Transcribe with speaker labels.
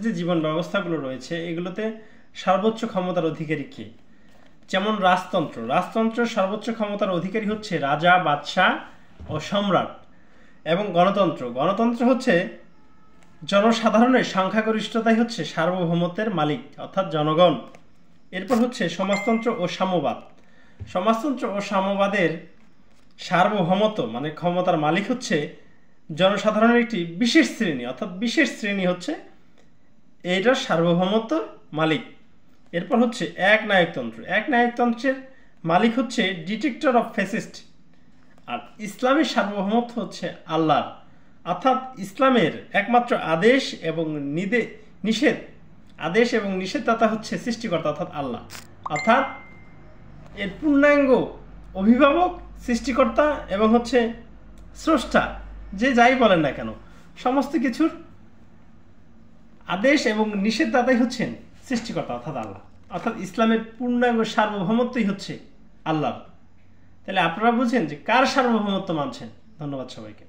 Speaker 1: যে জীবন ব্যবস্থাগুলো রয়েছে এগুলোতে সর্বোচ্চ ক্ষমতার অধিকারী কে? যেমন রাজতন্ত্রের সর্বোচ্চ ক্ষমতার অধিকারী হচ্ছে রাজা, বাদশাহ ও সম্রাট। এবং গণতন্ত্র হচ্ছে জনসাধারণের সংখ্যাগরিষ্ঠতাই হচ্ছে সার্বভৌমত্বের মালিক অর্থাৎ জনগণ। এরপর হচ্ছে সমাজতন্ত্র ও সাম্যবাদের সার্বভৌমত্ব মানে ক্ষমতার মালিক হচ্ছে জনসাধারণের একটি বিশেষ শ্রেণী, অর্থাৎ বিশেষ শ্রেণী হচ্ছে এইটার সার্বভৌমত্ব মালিক। এরপর হচ্ছে একনায়কতন্ত্রের মালিক হচ্ছে ডিটেক্টর অফ ফ্যাসিস্ট। আর ইসলামের সার্বভৌমত্ব হচ্ছে আল্লাহর, অর্থাৎ ইসলামের একমাত্র আদেশ এবং নিষেধদাতা হচ্ছে সৃষ্টিকর্তা অর্থাৎ আল্লাহ, অর্থাৎ এর পূর্ণাঙ্গ অভিভাবক সৃষ্টিকর্তা এবং হচ্ছে স্রষ্টা, যে যাই বলেন না কেন সমস্ত কিছুর আদেশ এবং নিষেধদাতাই হচ্ছেন সৃষ্টিকর্তা অর্থাৎ আল্লাহ। অর্থাৎ ইসলামের পূর্ণাঙ্গ সার্বভৌমত্বই হচ্ছে আল্লাহর। তাহলে আপনারা বুঝেন যে কার সার্বভৌমত্ব মানছেন। ধন্যবাদ সবাইকে।